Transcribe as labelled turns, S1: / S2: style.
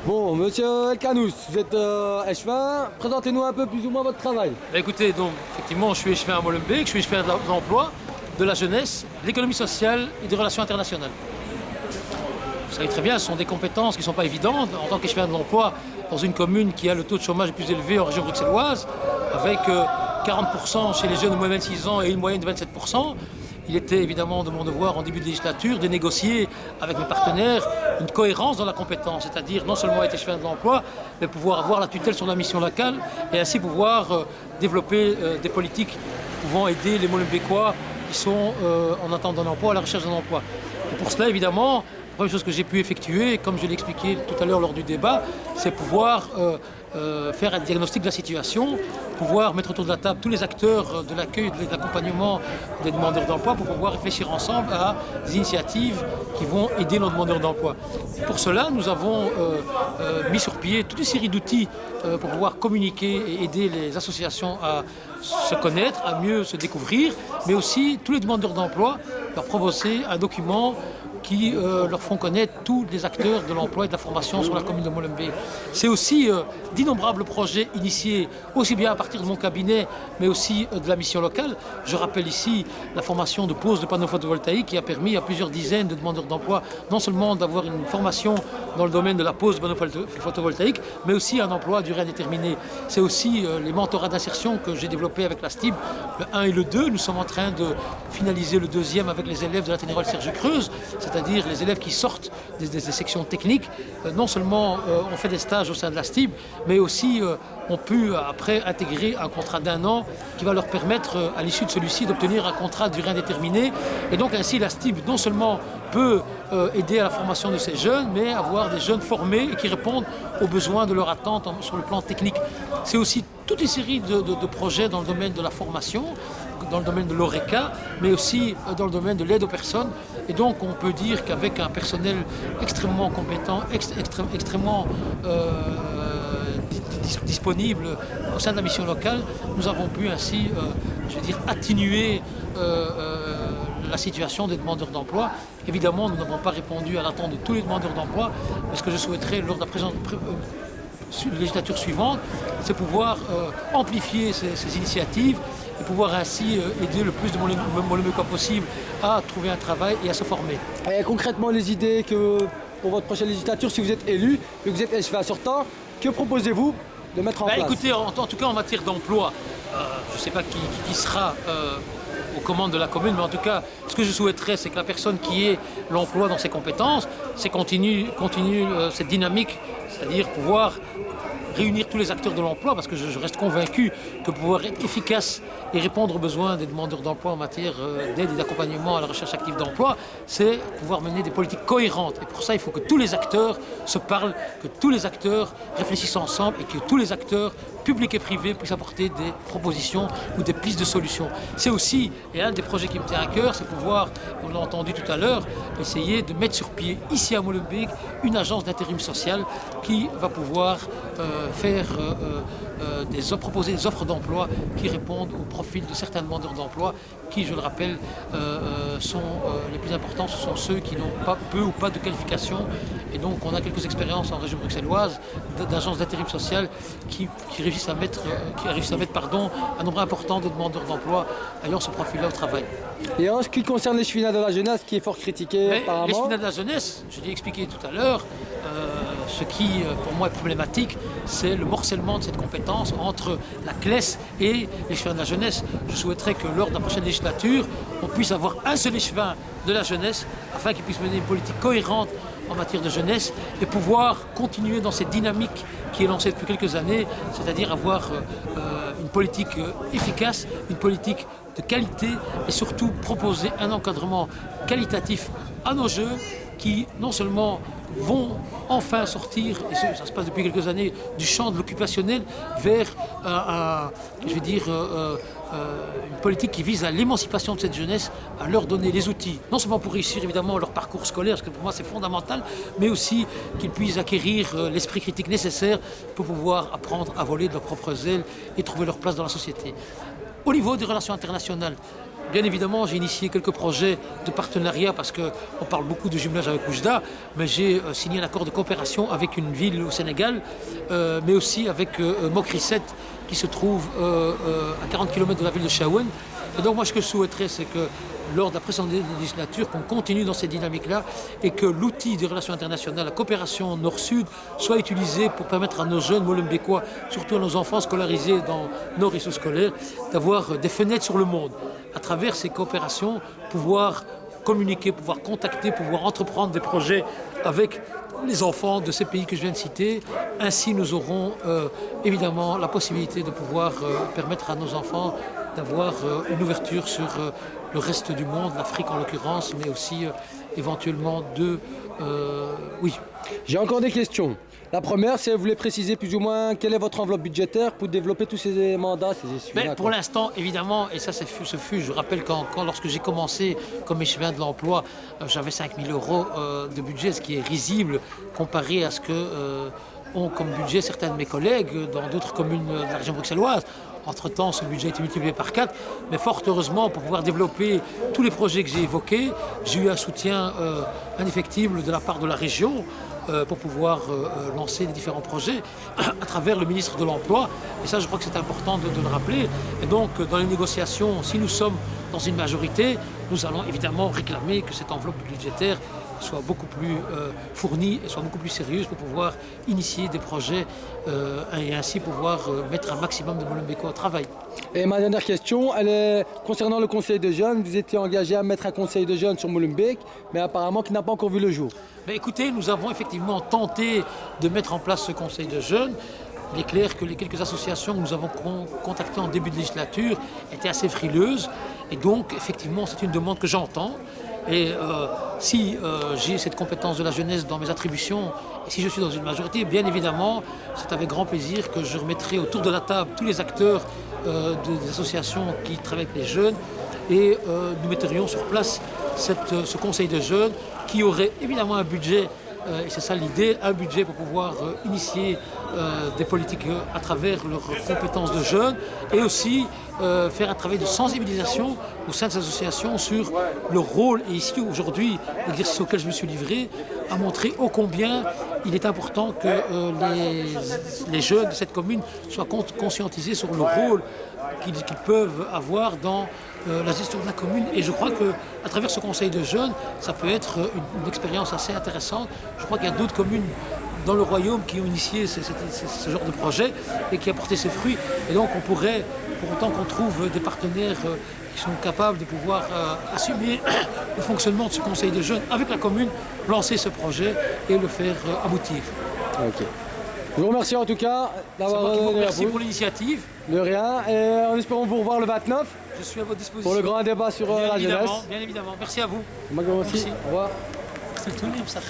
S1: Bon, monsieur Elkanous, vous êtes échevin. Présentez-nous un peu plus ou moins votre travail.
S2: Écoutez, donc, effectivement, je suis échevin à Molenbeek, je suis échevin de l'emploi, de la jeunesse, de l'économie sociale et des relations internationales. Vous savez très bien, ce sont des compétences qui ne sont pas évidentes. En tant qu'échevin de l'emploi, dans une commune qui a le taux de chômage le plus élevé en région bruxelloise, avec 40% chez les jeunes de moins de 26 ans et une moyenne de 27%, il était évidemment de mon devoir en début de législature de négocier avec mes partenaires une cohérence dans la compétence, c'est-à-dire non seulement être échevin de l'emploi, mais pouvoir avoir la tutelle sur la mission locale et ainsi pouvoir développer des politiques pouvant aider les Molenbeekois qui sont en attente d'un emploi, à la recherche d'un emploi. Et pour cela, évidemment, la première chose que j'ai pu effectuer, comme je l'ai expliqué tout à l'heure lors du débat, c'est pouvoir faire un diagnostic de la situation, pouvoir mettre autour de la table tous les acteurs de l'accueil et de l'accompagnement des demandeurs d'emploi pour pouvoir réfléchir ensemble à des initiatives qui vont aider nos demandeurs d'emploi. Pour cela, nous avons mis sur pied toute une série d'outils pour pouvoir communiquer et aider les associations à se connaître, à mieux se découvrir, mais aussi tous les demandeurs d'emploi leur proposer un document qui leur font connaître tous les acteurs de l'emploi et de la formation sur la commune de Molenbeek. C'est aussi d'innombrables projets initiés, aussi bien à partir de mon cabinet, mais aussi de la mission locale. Je rappelle ici la formation de pose de panneaux photovoltaïques qui a permis à plusieurs dizaines de demandeurs d'emploi non seulement d'avoir une formation dans le domaine de la pose de panneaux photovoltaïques, mais aussi un emploi à durée indéterminée. C'est aussi les mentorats d'insertion que j'ai développés avec la STIB, le 1 et le 2. Nous sommes en train de finaliser le deuxième avec les élèves de la Ténérole Serge Creuse, c'est-à-dire les élèves qui sortent des sections techniques. Non seulement on fait des stages au sein de la STIB, mais aussi ont pu après intégrer un contrat d'1 an qui va leur permettre à l'issue de celui-ci d'obtenir un contrat de durée indéterminée. Et donc ainsi la STIB non seulement peut aider à la formation de ces jeunes, mais avoir des jeunes formés et qui répondent aux besoins de leur attente sur le plan technique. C'est aussi toute une série de projets dans le domaine de la formation, dans le domaine de l'ORECA, mais aussi dans le domaine de l'aide aux personnes. Et donc on peut dire qu'avec un personnel extrêmement compétent, extrêmement disponible au sein de la mission locale, nous avons pu ainsi, atténuer la situation des demandeurs d'emploi. Évidemment, nous n'avons pas répondu à l'attente de tous les demandeurs d'emploi, mais ce que je souhaiterais lors de la législature suivante, c'est pouvoir amplifier ces initiatives et pouvoir ainsi aider le plus de Molenbeekois possible à trouver un travail et à se former.
S1: Et concrètement, les idées que pour votre prochaine législature, si vous êtes élu, et que vous êtes échevin sortant, que proposez-vous de mettre en place?
S2: Écoutez, en tout cas en matière d'emploi, je ne sais pas qui sera aux commandes de la commune, mais en tout cas, ce que je souhaiterais, c'est que la personne qui ait l'emploi dans ses compétences, c'est continue cette dynamique, c'est-à-dire pouvoir réunir tous les acteurs de l'emploi, parce que je reste convaincu que pouvoir être efficace et répondre aux besoins des demandeurs d'emploi en matière d'aide et d'accompagnement à la recherche active d'emploi, c'est pouvoir mener des politiques cohérentes. Et pour ça, il faut que tous les acteurs se parlent, que tous les acteurs réfléchissent ensemble et que tous les acteurs, publics et privés, puissent apporter des propositions ou des pistes de solutions. C'est aussi, et un des projets qui me tient à cœur, c'est pouvoir, on l'a entendu tout à l'heure, essayer de mettre sur pied, ici à Molenbeek, une agence d'intérim social qui va pouvoir proposer des offres d'emploi qui répondent au profil de certains demandeurs d'emploi qui, je le rappelle, sont les plus importants. Ce sont ceux qui n'ont pas peu ou pas de qualification. Et donc on a quelques expériences en région bruxelloise d'agences d'intérim social qui réussissent à mettre un nombre important de demandeurs d'emploi ayant ce profil-là au travail.
S1: Et en ce qui concerne l'échevinat de la jeunesse, qui est fort critiqué apparemment.
S2: L'échevinat de la jeunesse, je l'ai expliqué tout à l'heure, ce qui pour moi est problématique, c'est le morcellement de cette compétence entre la CLES et l'échevin de la jeunesse. Je souhaiterais que lors de la prochaine législature, on puisse avoir un seul échevin de la jeunesse afin qu'il puisse mener une politique cohérente en matière de jeunesse et pouvoir continuer dans cette dynamique qui est lancée depuis quelques années, c'est-à-dire avoir une politique efficace, une politique de qualité et surtout proposer un encadrement qualitatif à nos jeunes qui non seulement vont enfin sortir, et ça se passe depuis quelques années, du champ de l'occupationnel vers une politique qui vise à l'émancipation de cette jeunesse, à leur donner les outils, non seulement pour réussir évidemment leur parcours scolaire, parce que pour moi c'est fondamental, mais aussi qu'ils puissent acquérir l'esprit critique nécessaire pour pouvoir apprendre à voler de leurs propres ailes et trouver leur place dans la société. Au niveau des relations internationales, bien évidemment, j'ai initié quelques projets de partenariat parce qu'on parle beaucoup de jumelage avec Oujda, mais j'ai signé un accord de coopération avec une ville au Sénégal, mais aussi avec Mokrisset qui se trouve à 40 km de la ville de Chaouen. Et donc moi ce que je souhaiterais, c'est que lors de la précédente législature, qu'on continue dans cette dynamique-là et que l'outil des relations internationales, la coopération nord-sud, soit utilisé pour permettre à nos jeunes Molenbeekois, surtout à nos enfants scolarisés dans nos réseaux scolaires, d'avoir des fenêtres sur le monde. À travers ces coopérations, pouvoir communiquer, pouvoir contacter, pouvoir entreprendre des projets avec les enfants de ces pays que je viens de citer. Ainsi, nous aurons évidemment la possibilité de pouvoir permettre à nos enfants d'avoir une ouverture sur le reste du monde, l'Afrique en l'occurrence, mais aussi éventuellement oui.
S1: J'ai encore des questions. La première, c'est vous voulez préciser plus ou moins quelle est votre enveloppe budgétaire pour développer tous ces mandats, ces essuies-là.
S2: Mais pour l'instant, évidemment, et ça, je rappelle lorsque j'ai commencé comme échevin de l'emploi, j'avais 5 000 € de budget, ce qui est risible comparé à ce que ont comme budget certains de mes collègues dans d'autres communes de la région bruxelloise. Entre-temps, ce budget a été multiplié par 4, mais fort heureusement, pour pouvoir développer tous les projets que j'ai évoqués, j'ai eu un soutien indéfectible de la part de la région pour pouvoir lancer les différents projets à travers le ministre de l'Emploi. Et ça, je crois que c'est important de le rappeler. Et donc, dans les négociations, si nous sommes dans une majorité, nous allons évidemment réclamer que cette enveloppe budgétaire soit beaucoup plus fournie et soit beaucoup plus sérieuse pour pouvoir initier des projets et ainsi pouvoir mettre un maximum de Molenbeekois au travail.
S1: Et ma dernière question, elle est concernant le conseil de jeunes. Vous étiez engagé à mettre un conseil de jeunes sur Molenbeek, mais apparemment qui n'a pas encore vu le jour.
S2: Mais écoutez, nous avons effectivement tenté de mettre en place ce conseil de jeunes. Il est clair que les quelques associations que nous avons contactées en début de législature étaient assez frileuses. Et donc, effectivement, c'est une demande que j'entends. Et si j'ai cette compétence de la jeunesse dans mes attributions, et si je suis dans une majorité, bien évidemment, c'est avec grand plaisir que je remettrai autour de la table tous les acteurs des associations qui travaillent avec les jeunes et nous mettrions sur place ce conseil de jeunes qui aurait évidemment un budget, et c'est ça l'idée, un budget pour pouvoir initier des politiques à travers leurs compétences de jeunes et aussi faire un travail de sensibilisation au sein des associations sur le rôle. Et ici, aujourd'hui, l'exercice auquel je me suis livré a montré ô combien il est important que les jeunes de cette commune soient conscientisés sur le rôle qu'ils peuvent avoir dans la gestion de la commune. Et je crois qu'à travers ce conseil de jeunes, ça peut être une expérience assez intéressante. Je crois qu'il y a d'autres communes dans le royaume qui ont initié ce genre de projet et qui a porté ses fruits. Et donc on pourrait, pour autant qu'on trouve des partenaires qui sont capables de pouvoir assumer le fonctionnement de ce conseil de jeunes avec la commune, lancer ce projet et le faire aboutir.
S1: Ok. Je vous remercie en tout cas d'avoir donné
S2: Merci pour l'initiative.
S1: De rien. Et en espérant vous revoir le 29.
S2: Je suis à votre disposition.
S1: Pour le grand débat sur la jeunesse.
S2: Bien évidemment. Merci à vous.
S1: Moi aussi. Au revoir.
S2: C'est tout libre, ça.